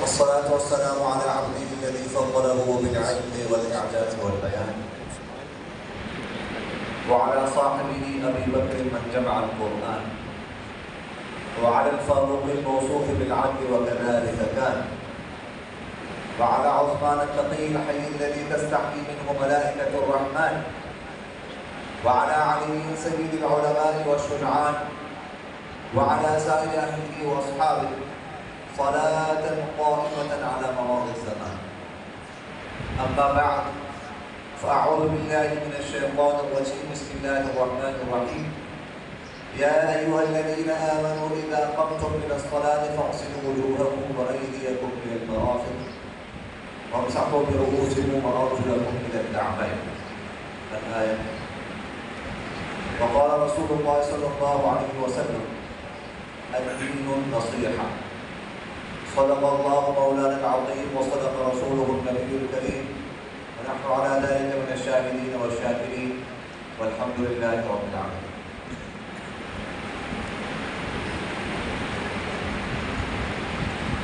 والصلاة والسلام على عبده الذي فضله بالعلم والإعجاز والبيان، وعلى صاحبه أبي بكر من جمع القرآن، وعلى الفاروق الموصوف بالعدل وكذلك كان، وعلى عثمان التقي الحي الذي تستحي منه ملائكة الرحمن، وعلى علي سيد العلماء والشجعان، وعلى سائر أهله وأصحابه صلاة قائمة على ممر الزمان. أما بعد، فأعوذ بالله من الشيطان الرجيم. بسم الله الرحمن الرحيم. يا أيها الذين آمنوا إذا قمتم إلى الصلاة فاغسلوا وجوهكم وأيديكم إلى المرافق وامسحوا برؤوسكم وأرجلكم إلى الكعبين. الآية. وقال رسول الله صلى الله عليه وسلم: الدين النصيحة. صدق الله مولانا العظيم وصدق رسوله النبي الكريم، ونحن على ذلك من الشاهدين والشاكرين، والحمد لله رب العالمين.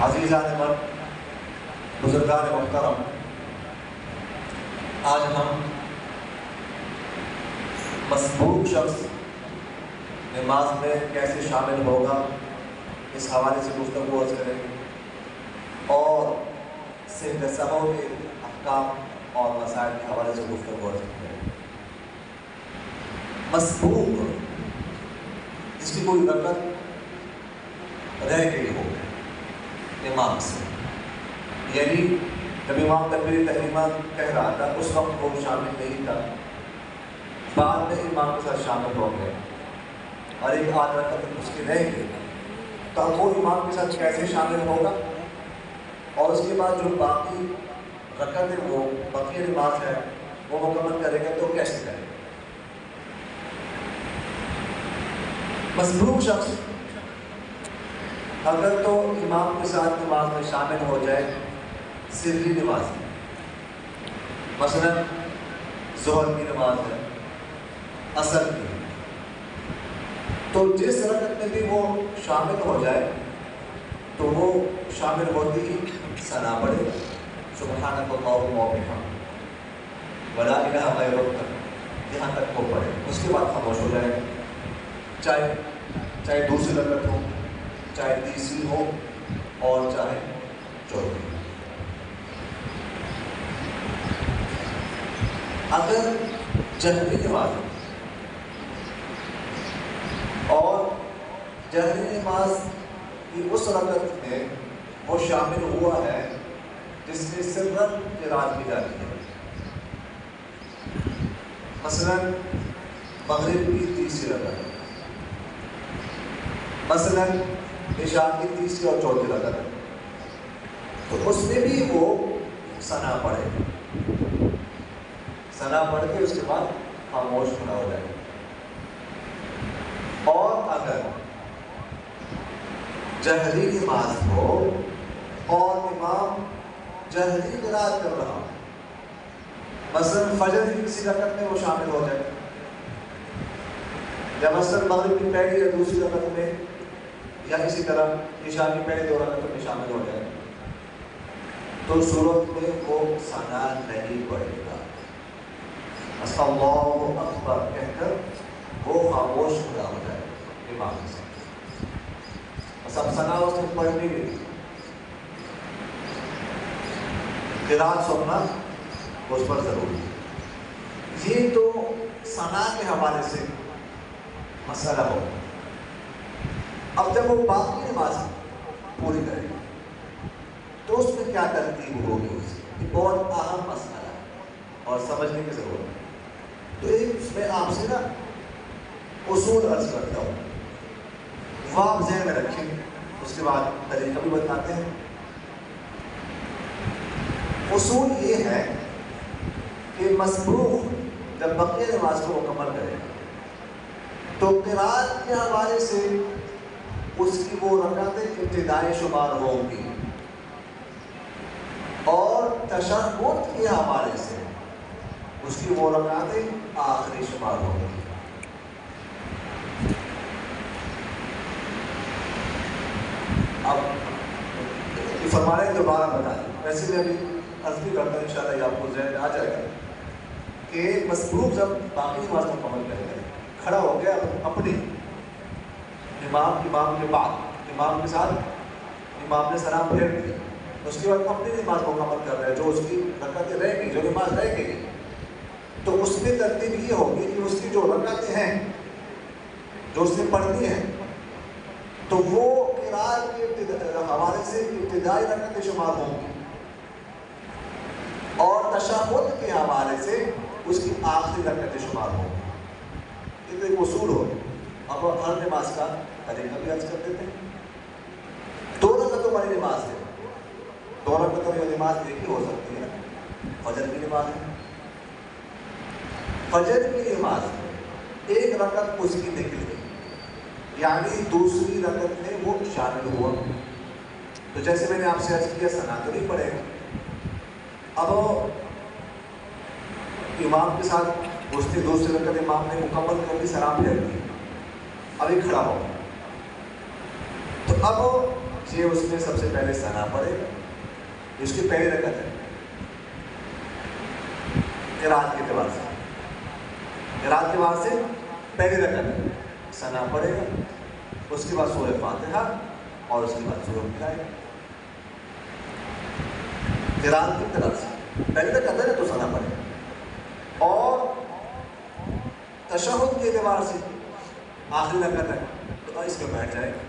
عزیزان مرد، بزرگان محترم، آج ہم مسبوق شخص نماز میں کیسے شامل ہوگا اس حوالے سے گفتگو عرض کریں گے، اور سند سہو کے احکام اور مسائل کے حوالے سے گفتگو عرض کریں گے۔ مسبوق جس کی کوئی رکعت رہ گئی ہو امام سے، یعنی جب امام تکبیر تحریمہ کہہ رہا تھا اس وقت وہ شامل نہیں تھا، بعد میں امام کے ساتھ شامل ہو گئے اور ایک آدھ رکعت اس کی رہ گئی، تو اب وہ امام کے ساتھ کیسے شامل ہوگا، اور اس کے بعد جو باقی رکعت وہ بقیہ نماز ہے وہ مکمل کرے گا تو کیسے کرے گا۔ مسبوق شخص اگر تو امام کے ساتھ نماز میں شامل ہو جائے سری نماز میں، مثلا ظہر کی نماز ہے، عصر کی، تو جس رکعت میں بھی وہ شامل ہو جائے تو وہ شامل ہوتی ہی ثنا پڑے گا، سبحانک اللہم وبحمدک ولا الہ غیرک، یہاں تک وہ پڑھے، اس کے بعد خاموش ہو جائے گا، چاہے دوسری رکعت ہو، چاہے تیسری ہو، اور چاہے چوتھی۔ اگر جہری نماز اور جہری نماز کی اس رکعت میں وہ شامل ہوا ہے جس میں سرن قرات کی جاتی ہے، مثلا مغرب کی تیسری رکعت، مثلا عشاء کی تیسری اور چوتھی رکعت، تو اس میں بھی وہ ثنا پڑھے، ثنا پڑھ کے اس کے بعد خاموش کھڑا ہو جائے۔ اور اگر جہری نماز ہو اور امام جہری قرات کر رہا ہو، مثلا فجر کی کسی رکعت میں وہ شامل ہو جائے، یا مثلا مغرب کی پہلی یا دوسری رکعت میں، یا اسی طرح عشاء کی پہلی دو رکعتوں میں شامل ہو جائے، تو صورت میں وہ ثنا نہیں پڑے گا، اللہ اکبر کہہ کر وہ خاموش کھڑا ہو جائے امام کے ساتھ، سب ثنا اس نے پڑھنی نہیں، قرات سننا اس پر ضروری ہے۔ یہ تو ثنا کے حوالے سے مسئلہ ہو۔ اب جب وہ باقی نماز پوری کرے گا تو اس میں کیا ترتیب ہوگی، اس کی بہت اہم مسئلہ ہے اور سمجھنے کی ضرورت ہے۔ تو ایک میں آپ سے نا اصول عرض کرتا ہوں، وہ آپ ذہن میں رکھیں، اس کے بعد طریقہ بھی بتاتے ہیں۔ اصول یہ ہے کہ مسبوق جب بقیہ نماز کو مکمل کرے گا تو قرات کے حوالے سے اس کی وہ رکعتیں ابتدائی شمار ہوں گی، اور تشہد کے حوالے سے اس کی وہ رکعتیں آخری شمار ہوں گی۔ تو فرمانے دوبارہ بتا دیں. ویسے میں ابھی عرض بھی کرتا ہوں انشاءاللہ یہ آپ کو ذہن آ جائے گا کہ مصروف جب باقی نماز مکمل کر گئے کھڑا ہو گیا اپنی امام کے بعد امام کے ساتھ امام نے سلام پھیر دیا اس کے بعد اپنی نماز مکمل کر رہا ہے جو اس کی رکعتیں رہ گئی جو نماز رہ گئی تو اس میں ترتیب یہ ہوگی کہ اس کی جو رکعتیں ہیں جو اس نے پڑھنی ہیں تو وہ قرات کے حوالے سے ابتدائی رکعتیں شمار ہوں گی اور تشہد کے حوالے سے اس کی آخری رکعتیں شمار ہوں گی. یہ تو ایک اصول ہو. اب ہر نماز کا طریقہ بھی عرض کر دیتے ہیں. 2 رکعتوں والی نماز ہے. 2 رکعتوں والی نماز ایک ہی ہو سکتی ہے. فجر کی نماز ہے. فجر کی نماز ایک رکعت اس کی نکل گئی یعنی دوسری رکعت میں وہ شامل ہوا. تو جیسے میں نے آپ سے عرض کیا ثنا تو نہیں پڑے گا. اب امام کے ساتھ اس نے دوسری رکعت امام نے مکمل کر دی سلام پھیر دی ابھی کھڑا ہو تو اب یہ اس میں سب سے پہلے ثنا پڑے گا. اس کی پہلی رکعت ہے قرات کے اعتبار سے قرات کے بعد سے پہلی رکعت ثنا پڑے گا. اس کے بعد سورہ فاتحہ اور اس کے بعد سورہ ملائے گا. قرات کی طرف سے پہلی رکعت ہے تو ثنا پڑے گا اور تشہد کے اعتبار سے آخری رکعت ہے تو اس پہ بیٹھ جائے گا.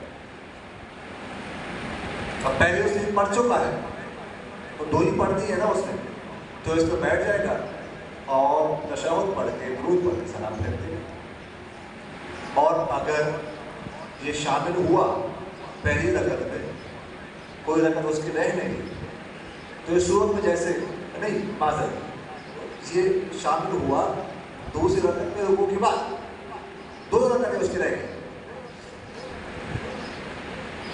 اب پہلے اس نے پڑھ چکا ہے تو 2 ہی پڑھتی ہے نا اس نے تو اس پہ بیٹھ جائے گا اور تشہد پڑھ کے درود پڑھ کے سلام پھیر دے گا. اور اگر یہ شامل ہوا پہلی رکعت میں کوئی رکعت اس کی رہ نہیں تو اس صورت میں جیسے نہیں معذرت یہ شامل ہوا دوسری رکعت میں رکوع کے بعد 2 رکعتیں اس کی رہ گئی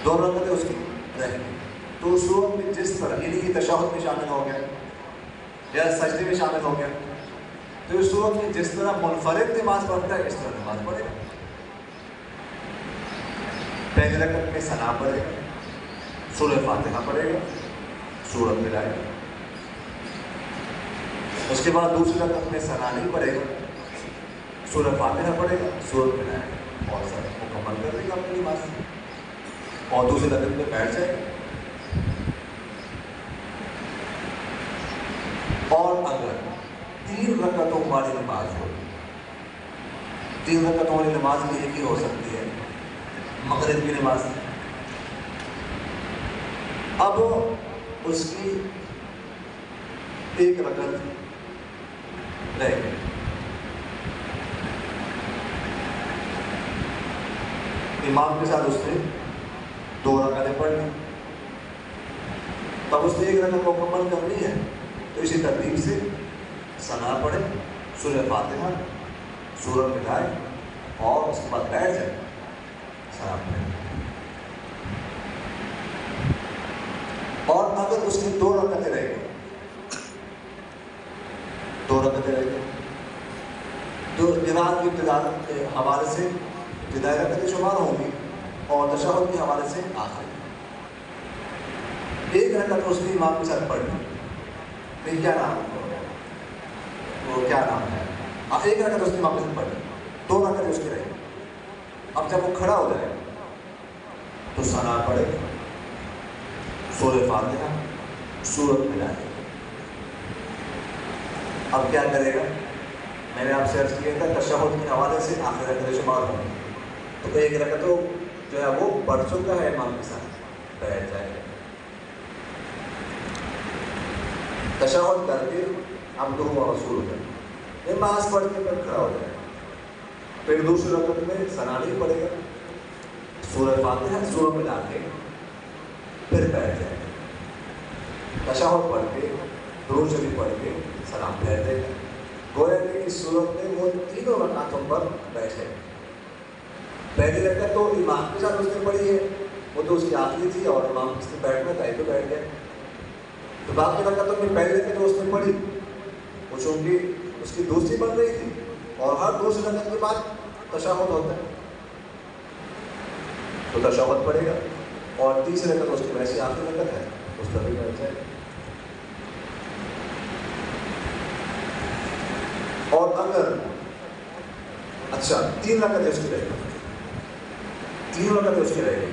2 رکعتیں اس کی رہ گئی تو اس صورت میں جس طرح یعنی یہ تشہد میں شامل ہو گیا یا سجدے میں شامل ہو گیا تو اس صورت میں جس طرح منفرد نماز پڑھتا ہے اس طرح نماز پڑھے گا. پہلی رکعت میں ثنا پڑھے گا سورہ فاتحہ پڑھے گا سورت ملائے گا. اس کے بعد دوسری رکعت میں ثنا نہیں پڑھے گا سورہ فاتحہ پڑھے گا سورت ملائے گا اور سب مکمل کر دے گا اپنی نماز اور دوسری رکعت میں بیٹھ جائے گا. اور اگر 3 رکعتوں والی نماز ہو 3 رکعتوں والی نماز بھی ایک ہی ہو سکتی ہے مغرب کی نماز. اب اس کی ایک رکعت رہ گئی امام کے ساتھ اس نے 2 رکعتیں پڑھ لی تب اس نے ایک رکعت مکمل کرنی ہے تو اسی ترتیب سے ثنا پڑھے سورہ فاتحہ سورت ملائے اور اس کے بعد بیٹھ جائے سلام پڑھے. اور اگر اس کی 2 رکعتیں رہ گئی 2 رکعتیں رہ گئی تو قرات کی ابتدا کے حوالے سے ابتدائی رکعتیں شمار ہوں گی اور تشہد کے حوالے سے آخری. ایک رکعت اس نے امام کے ساتھ پڑھ لی نہیں کیا نام وہ کیا نام ہے ایک رکعت اس نے امام کے ساتھ پڑھ لی 2 رکعتیں اس کی رہی. اب جب وہ کھڑا ہو جائے تو ثنا پڑھے سورہ فاتحہ سورت ملائے. اب کیا کرے گا میں نے آپ سے عرض کیا تھا تشہد کے حوالے سے آخری رکعتیں شمار ہوں تو ایک رکعت جو ہے وہ پڑھ چکا ہے امام کے ساتھ بیٹھ جائے گا. تشہد کر کے عبدہ و رسولہ نماز پڑھ کے پھر کھڑا ہو جائے گا. پھر دوسری رکعت میں ثنا نہیں پڑے گا سورہ فاتحہ سورہ ملا کے پھر بیٹھ جائے گا. تشہد پڑھ کے درود شریف پڑھ کے سلام پھیر دے گا. گویا کہ اس صورت میں وہ 3 رکعتوں پر بیٹھے. پہلی رکعت تو امام کے ساتھ اس نے پڑھی ہے وہ تو اس کی آخری تھی اور امام اس نے بیٹھنا تھا تو بیٹھ گیا. تو باقی رکعتوں میں پہلی رکعت جو اس نے پڑھی وہ چونکہ اس کی دوسری بن رہی تھی اور ہر دوسری رکعت کے بعد تشہد ہوتا ہے تو تشہد پڑھے گا اور تیسری رکعت اس کی ویسی آخری رکعت ہے اس طریقے سے. اور اگر اچھا 3 رکعتیں اس کی رہے گی، 3 رکعتیں اس کی رہے گی،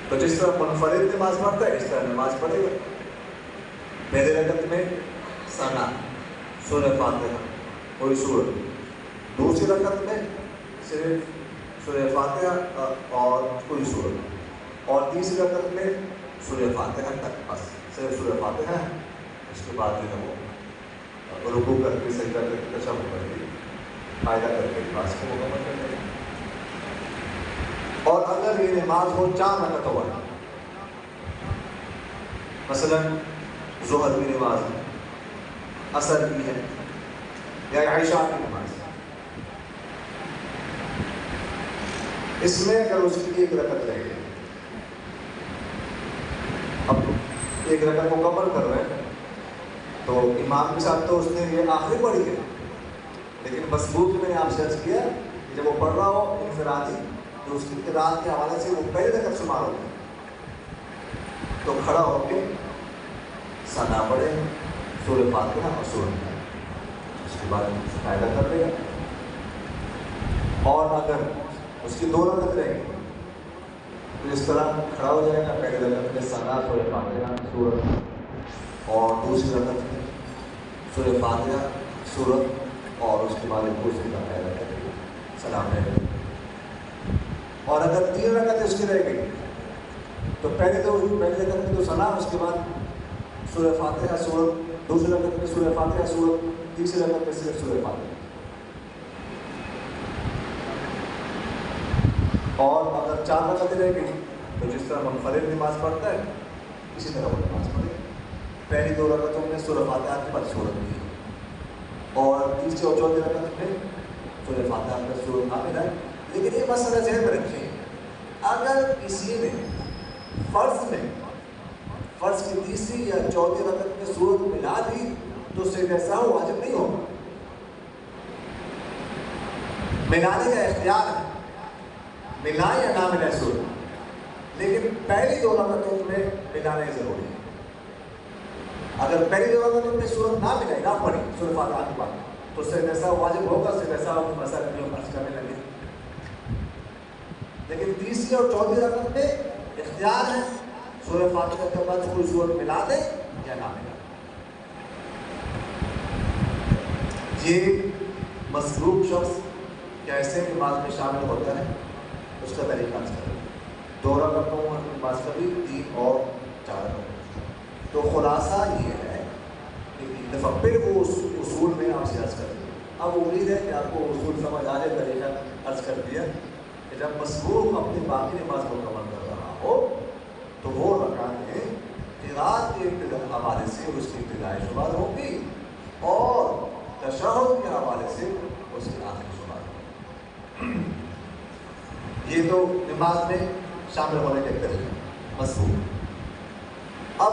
تو جس طرح منفرد نماز پڑھتا ہے اس طرح نماز پڑھے گا. پہلے رکعت میں ثنا، سورہ فاتحہ، کوئی سورت. دوسری رکعت میں صرف سورہ فاتحہ اور کوئی سورت. اور تیسری رکعت میں سورہ فاتحہ تک، بس صرف سورہ فاتحہ ہے. اس کے بعد جو ہے وہ رکوع کر کے سجدہ کر کے تشہد کر کے قاعدہ کر کے نماز کو مکمل کر دیں. اور اگر یہ نماز ہو 4 رکعتوں والی، مثلا ظہر کی نماز ہے، عصر کی ہے، یا عشاء کی نماز ہے، اس میں اگر اس کی 1 رکعت رہ گئی، اب 1 رکعت مکمل کر رہے ہیں تو امام کے ساتھ تو اس نے یہ آخری پڑھی ہے، لیکن مسبوق میں نے آپ سے عرض کیا کہ جب وہ پڑھ رہا ہو انفرادی تو اس کی قرات کے حوالے سے وہ پہلے رکعت شمار ہوگی، تو کھڑا ہو کے ثنا پڑھے، سورہ فاتحہ اور سورت، اس کے بعد قاعدہ کر لے گا. اور اگر اس کی 2 رکعت رہیں گی تو اس طرح کھڑا ہو جائے گا، پہلے رکعت میں ثنا، سورہ فاتحہ، سورت، اور دوسری رکعت میں سورہ فاتحہ، سورت، اور اس کے بعد دوسری کا قاعدہ کرے گا، سلام پھیرے گا. اور اگر 3 رکعتیں اس کی رہ گئی تو پہلے رکعت میں تو ثنا، اس کے بعد سورہ فاتحہ، سورت، دوسری رکعت میں سورہ فاتحہ، سورت، تیسری رکعت میں صرف سورہ فاتحہ. اور اگر 4 رکعتیں رہ گئی تو جس طرح منفرد نماز پڑھتا ہے اسی طرح وہ نماز پڑھے. پہلی 2 رکعتوں میں سورہ فاتحہ کے بعد سورت کی، اور تیسری اور چوتھی رکعت میں سورہ فاتحہ کے بعد سورت نہ ملائے. لیکن یہ مسئلہ ذہن میں رکھیں، اگر کسی نے فرض کی تیسری یا چوتھی رکعت میں سورت ملا دی تو سجدہ سہو واجب نہیں ہوگا. ملانے کا اختیار ہے، ملائے یا نہ ملائے سورت، لیکن پہلی 2 رکعتوں میں ملانا ضروری ہے. اگر پہلی 2 رکعتوں میں سورت نہ ملائے، نہ پڑھی سورہ فاتحہ کے بعد، تو سجدہ سہو واجب ہوگا. سجدہ سہو مسئلہ نہیں ہوگا، کرنے لگے. لیکن تیسری اور چوتھی رکعت میں اختیار ہے، سورہ فاتحہ کے بعد کوئی سورت ملا دے یا نہ ملا. یہ مسلوب شخص کیسے نماز میں شامل ہوتا ہے اس کا طریقہ کریں. 2 رکعتوں اور نماز کا بھی 3 اور 4 رکعتوں. تو خلاصہ یہ ہے کہ 3 دفعہ پھر وہ اصول میں آپ سے عرض کر دیں. اب امید ہے کہ آپ کو اصول سمجھ آ جائے. طریقہ عرض کر دیا کہ جب مسبوق اپنی باقی نماز کو مکمل کر رہا ہو تو وہ رکعتیں قرات کے حوالے سے اس کی ابتدائی شمار ہوگی اور تشہد کے حوالے سے اس کی آخری شمار ہوگی. یہ تو نماز میں شامل ہونے کے طریقے مسبوق. اب